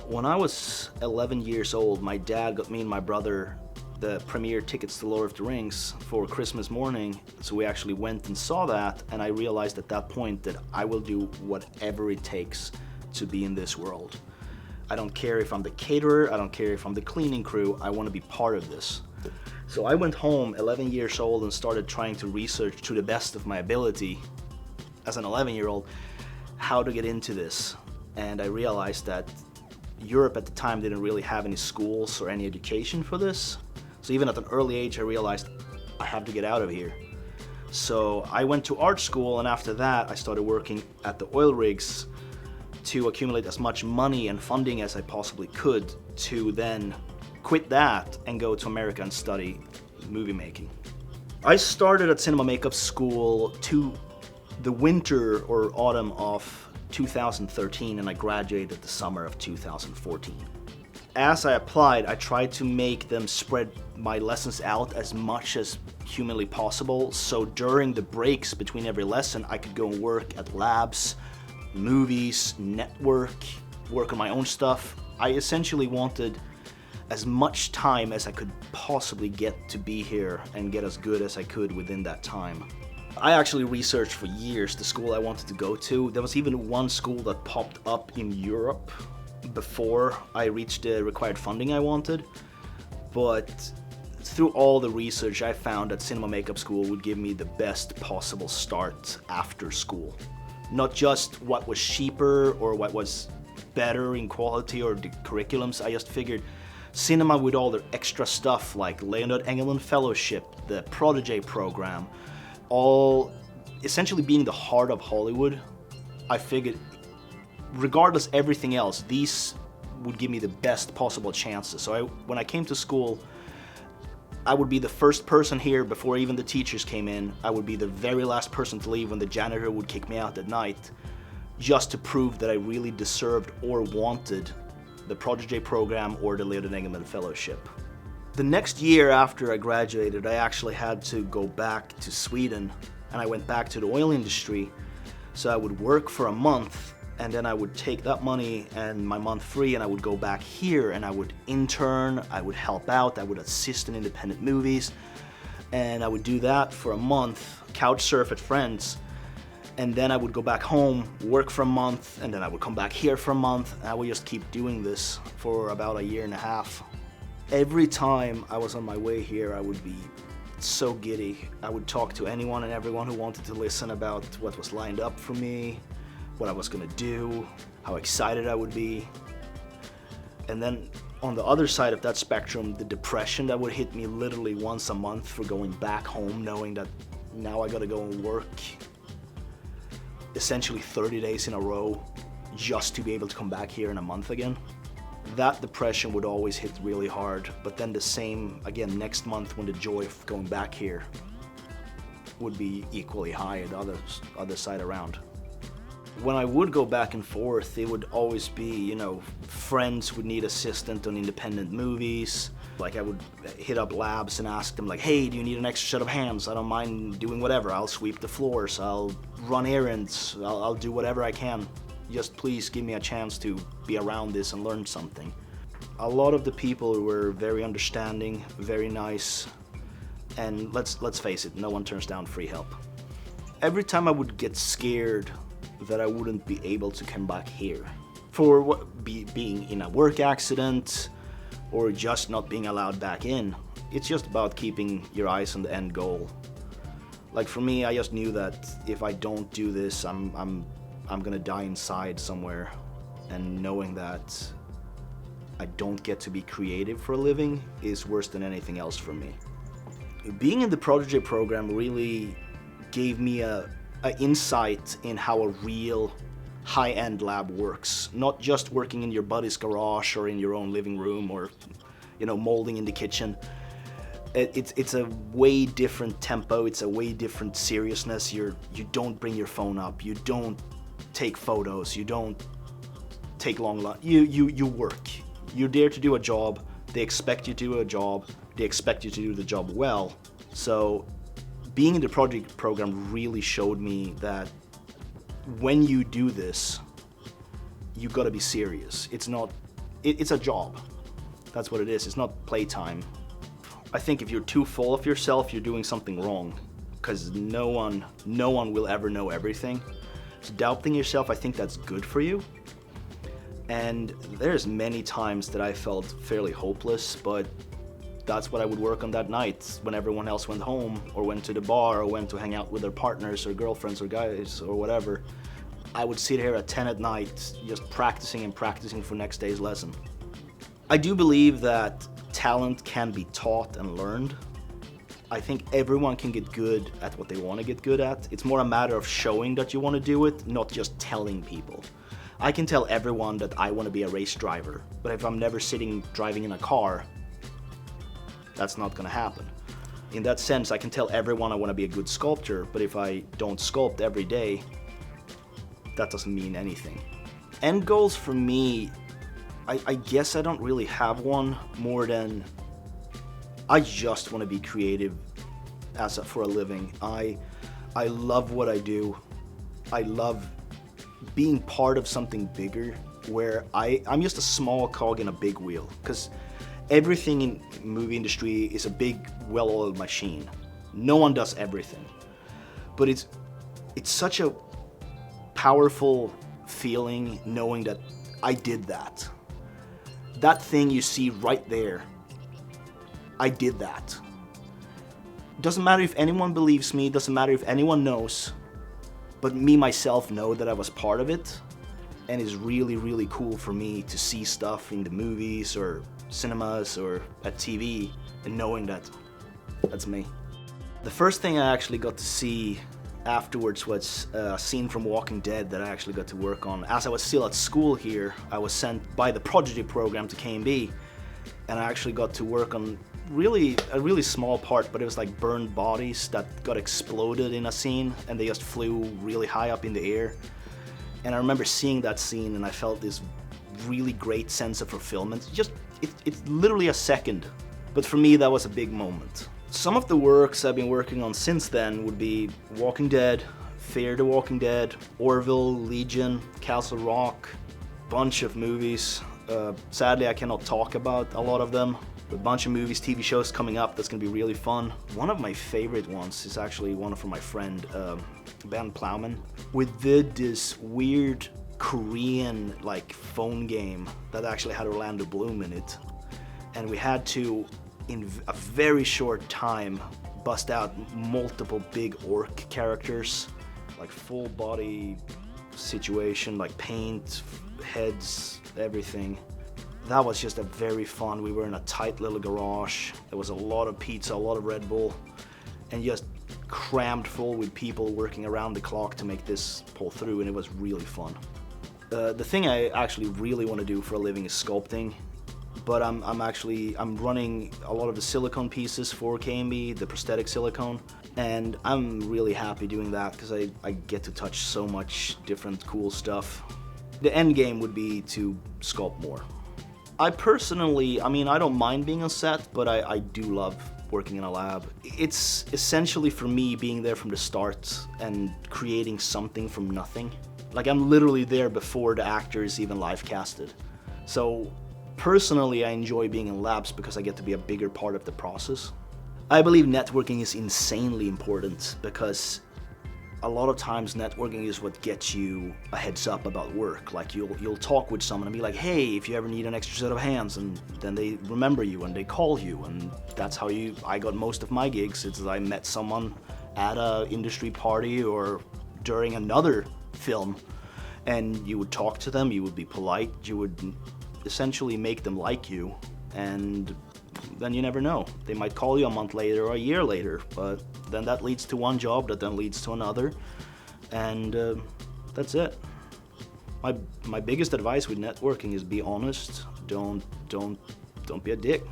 When I was 11 years old, my dad got me and my brother the premiere tickets to Lord of the Rings for Christmas morning. So we actually went and saw that, and I realized at that point that I will do whatever it takes to be in this world. I don't care if I'm the caterer, I don't care if I'm the cleaning crew, I want to be part of this. So I went home 11 years old and started trying to research to the best of my ability as an 11-year-old how to get into this. And I realized that Europe at the time didn't really have any schools or any education for this. So even at an early age I realized I have to get out of here. So I went to art school, and after that I started working at the oil rigs to accumulate as much money and funding as I possibly could to then quit that and go to America and study movie making. I started at cinema makeup school the winter or autumn of 2013, and I graduated the summer of 2014. As I applied, I tried to make them spread my lessons out as much as humanly possible, so during the breaks between every lesson I could go and work at labs, movies, network, work on my own stuff. I essentially wanted as much time as I could possibly get to be here and get as good as I could within that time. I actually researched for years the school I wanted to go to. There was even one school that popped up in Europe before I reached the required funding I wanted. But through all the research, I found that cinema makeup school would give me the best possible start after school. Not just what was cheaper or what was better in quality or the curriculums. I just figured cinema with all their extra stuff like Leonard Engelman Fellowship, the Protégé program, all essentially being the heart of Hollywood, I figured regardless everything else, these would give me the best possible chances. So when I came to school, I would be the first person here before even the teachers came in. I would be the very last person to leave when the janitor would kick me out at night, just to prove that I really deserved or wanted the Protégé program or the Leonard Engelman Fellowship. The next year after I graduated, I actually had to go back to Sweden, and I went back to the oil industry. So I would work for a month, and then I would take that money and my month free, and I would go back here and I would intern, I would help out, I would assist in independent movies, and I would do that for a month, couch surf at friends, and then I would go back home, work for a month, and then I would come back here for a month, and I would just keep doing this for about a year and a half. Every time I was on my way here, I would be so giddy. I would talk to anyone and everyone who wanted to listen about what was lined up for me, what I was gonna do, how excited I would be. And then on the other side of that spectrum, the depression that would hit me literally once a month for going back home, knowing that now I gotta go and work essentially 30 days in a row just to be able to come back here in a month again. That depression would always hit really hard, but then the same again next month when the joy of going back here would be equally high at the other side around. When I would go back and forth, it would always be, friends would need assistance on independent movies. Like I would hit up labs and ask them like, hey, do you need an extra set of hands? I don't mind doing whatever. I'll sweep the floors, I'll run errands, I'll do whatever I can. Just please give me a chance to be around this and learn something. A lot of the people were very understanding, very nice, and let's face it, no one turns down free help. Every time I would get scared that I wouldn't be able to come back here for being in a work accident or just not being allowed back in, it's just about keeping your eyes on the end goal. Like for me, I just knew that if I don't do this, I'm gonna die inside somewhere, and knowing that I don't get to be creative for a living is worse than anything else for me. Being in the Protégé program really gave me a insight in how a real high-end lab works. Not just working in your buddy's garage or in your own living room or molding in the kitchen. It's a way different tempo, it's a way different seriousness. You don't bring your phone up, you don't take photos, you don't take you work. You're there to do a job, they expect you to do a job, they expect you to do the job well. So being in the project program really showed me that when you do this, you gotta be serious. it's a job. That's what it is. It's not playtime. I think if you're too full of yourself, you're doing something wrong, because no one will ever know everything. So doubting yourself, I think that's good for you. And there's many times that I felt fairly hopeless, but that's what I would work on that night when everyone else went home or went to the bar or went to hang out with their partners or girlfriends or guys or whatever. I would sit here at 10 at night just practicing and practicing for next day's lesson. I do believe that talent can be taught and learned. I think everyone can get good at what they want to get good at. It's more a matter of showing that you want to do it, not just telling people. I can tell everyone that I want to be a race driver, but if I'm never driving in a car, that's not going to happen. In that sense, I can tell everyone I want to be a good sculptor, but if I don't sculpt every day, that doesn't mean anything. End goals for me, I guess I don't really have one more than I just want to be creative for a living. I love what I do. I love being part of something bigger where I'm just a small cog in a big wheel, because everything in the movie industry is a big, well-oiled machine. No one does everything. But it's such a powerful feeling knowing that I did that. That thing you see right there, I did that. Doesn't matter if anyone believes me, doesn't matter if anyone knows, but me myself know that I was part of it, and it's really, really cool for me to see stuff in the movies or cinemas or at TV and knowing that that's me. The first thing I actually got to see afterwards was a scene from Walking Dead that I actually got to work on. As I was still at school here, I was sent by the Prodigy program to KMB, and I actually got to work on a really small part, but it was like burned bodies that got exploded in a scene, and they just flew really high up in the air. And I remember seeing that scene, and I felt this really great sense of fulfillment. It's literally a second, but for me that was a big moment. Some of the works I've been working on since then would be Walking Dead, Fear the Walking Dead, Orville, Legion, Castle Rock, bunch of movies. Sadly, I cannot talk about a lot of them. A bunch of movies, TV shows coming up that's gonna be really fun. One of my favorite ones is actually one from my friend, Ben Plowman. We did this weird Korean phone game that actually had Orlando Bloom in it. And we had to, in a very short time, bust out multiple big orc characters, like full body situation, like paint, heads, everything. That was just a very fun. We were in a tight little garage. There was a lot of pizza, a lot of Red Bull, and just crammed full with people working around the clock to make this pull through, and it was really fun. The thing I actually really want to do for a living is sculpting, but I'm running a lot of the silicone pieces for KMB, the prosthetic silicone, and I'm really happy doing that because I get to touch so much different cool stuff. The end game would be to sculpt more. I personally, I don't mind being on set, but I do love working in a lab. It's essentially for me being there from the start and creating something from nothing. Like I'm literally there before the actor is even live casted. So personally, I enjoy being in labs because I get to be a bigger part of the process. I believe networking is insanely important because a lot of times networking is what gets you a heads up about work. Like you'll talk with someone and be like, hey, if you ever need an extra set of hands, and then they remember you and they call you, and that's how I got most of my gigs. It's that I met someone at a industry party or during another film, and you would talk to them, you would be polite, you would essentially make them like you, and then you never know. They might call you a month later or a year later, but then that leads to one job that then leads to another, and that's it. My biggest advice with networking is be honest. Don't be a dick.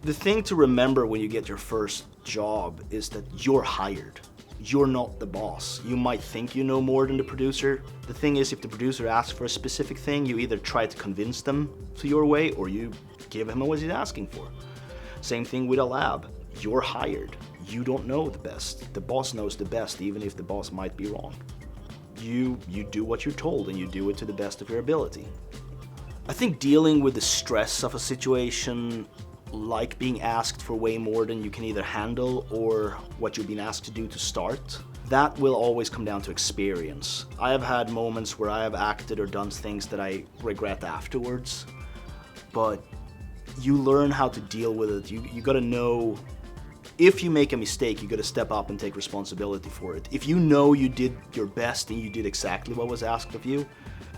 The thing to remember when you get your first job is that you're hired. You're not the boss. You might think you know more than the producer. The thing is, if the producer asks for a specific thing, you either try to convince them to your way or you give him what he's asking for. Same thing with a lab. You're hired. You don't know the best. The boss knows the best, even if the boss might be wrong. You do what you're told, and you do it to the best of your ability. I think dealing with the stress of a situation, like being asked for way more than you can either handle or what you've been asked to do to start, that will always come down to experience. I have had moments where I have acted or done things that I regret afterwards, but you learn how to deal with it. You gotta know, if you make a mistake, you gotta step up and take responsibility for it. If you know you did your best and you did exactly what was asked of you,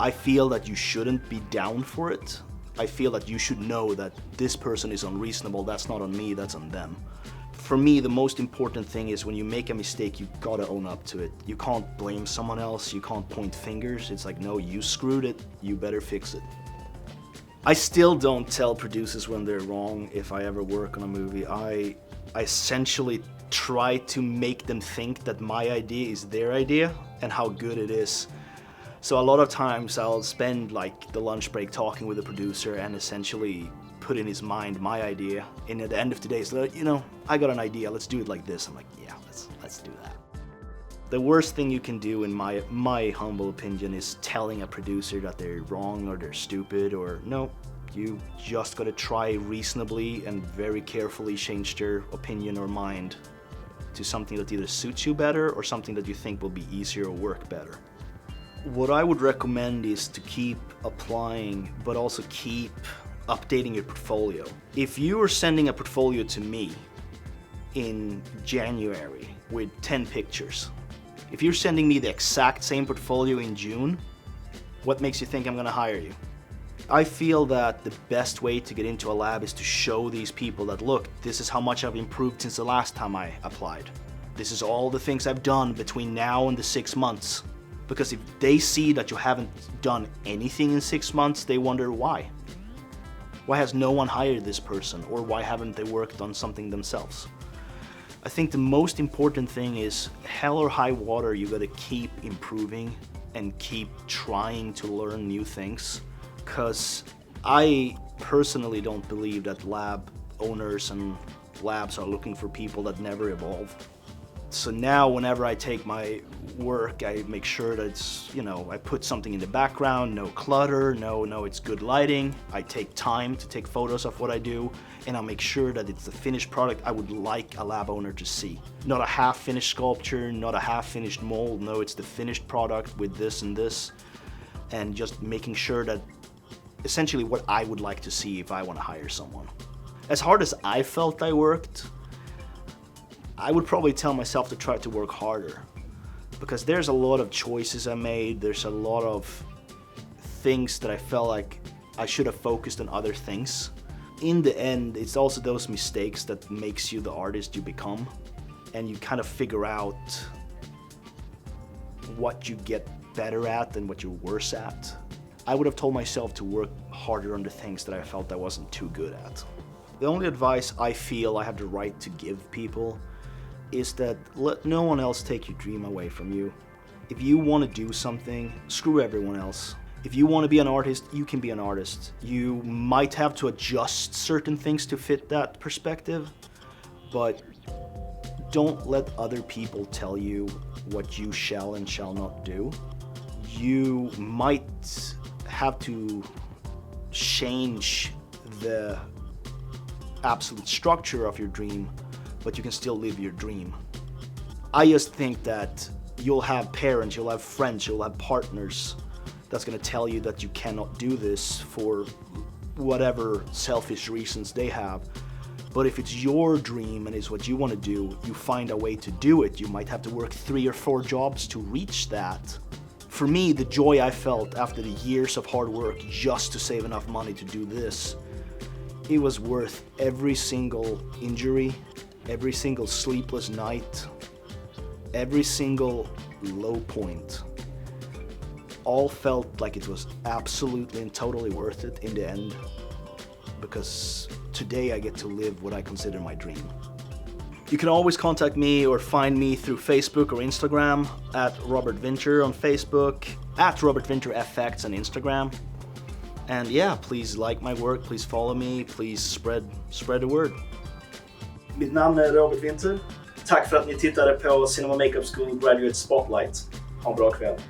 I feel that you shouldn't be down for it. I feel that you should know that this person is unreasonable. That's not on me, that's on them. For me, the most important thing is when you make a mistake, you gotta own up to it. You can't blame someone else, you can't point fingers. It's like, no, you screwed it, you better fix it. I still don't tell producers when they're wrong if I ever work on a movie. I essentially try to make them think that my idea is their idea and how good it is. So a lot of times I'll spend like the lunch break talking with the producer and essentially put in his mind my idea. And at the end of the day, it's like, you know, I got an idea, let's do it like this. I'm like, yeah, let's do that. The worst thing you can do, in my humble opinion, is telling a producer that they're wrong or they're stupid, or no, you just gotta try reasonably and very carefully change their opinion or mind to something that either suits you better or something that you think will be easier or work better. What I would recommend is to keep applying, but also keep updating your portfolio. If you are sending a portfolio to me in January with 10 pictures, if you're sending me the exact same portfolio in June, what makes you think I'm gonna hire you? I feel that the best way to get into a lab is to show these people that, look, this is how much I've improved since the last time I applied. This is all the things I've done between now and the 6 months. Because if they see that you haven't done anything in 6 months, they wonder why. Why has no one hired this person, or why haven't they worked on something themselves? I think the most important thing is, hell or high water, you gotta keep improving and keep trying to learn new things. Because I personally don't believe that lab owners and labs are looking for people that never evolve. So now whenever I take my work, I make sure that it's, you know, I put something in the background, no clutter, no, it's good lighting. I take time to take photos of what I do, and I'll make sure that it's the finished product I would like a lab owner to see. Not a half-finished sculpture, not a half-finished mold, no, it's the finished product with this and this, and just making sure that essentially what I would like to see if I want to hire someone. As hard as I felt I worked, I would probably tell myself to try to work harder, because there's a lot of choices I made, there's a lot of things that I felt like I should have focused on other things. In the end, it's also those mistakes that makes you the artist you become, and you kind of figure out what you get better at and what you're worse at. I would have told myself to work harder on the things that I felt I wasn't too good at. The only advice I feel I have the right to give people is that let no one else take your dream away from you. If you want to do something, screw everyone else. If you want to be an artist, you can be an artist. You might have to adjust certain things to fit that perspective, but don't let other people tell you what you shall and shall not do. You might have to change the absolute structure of your dream, but you can still live your dream. I just think that you'll have parents, you'll have friends, you'll have partners that's gonna tell you that you cannot do this for whatever selfish reasons they have. But if it's your dream and it's what you want to do, you find a way to do it. You might have to work 3 or 4 jobs to reach that. For me, the joy I felt after the years of hard work just to save enough money to do this, it was worth every single injury, every single sleepless night, every single low point. All felt like it was absolutely and totally worth it in the end, because today I get to live what I consider my dream. You can always contact me or find me through Facebook or Instagram at Robert Vinter on Facebook, at Robert Vinter FX on Instagram. And yeah, please like my work, please follow me, please spread the word. Mitt namn är Robert Vinter. Tack för att ni tittade på Cinema Makeup School Graduate Spotlight. Ha en bra kväll.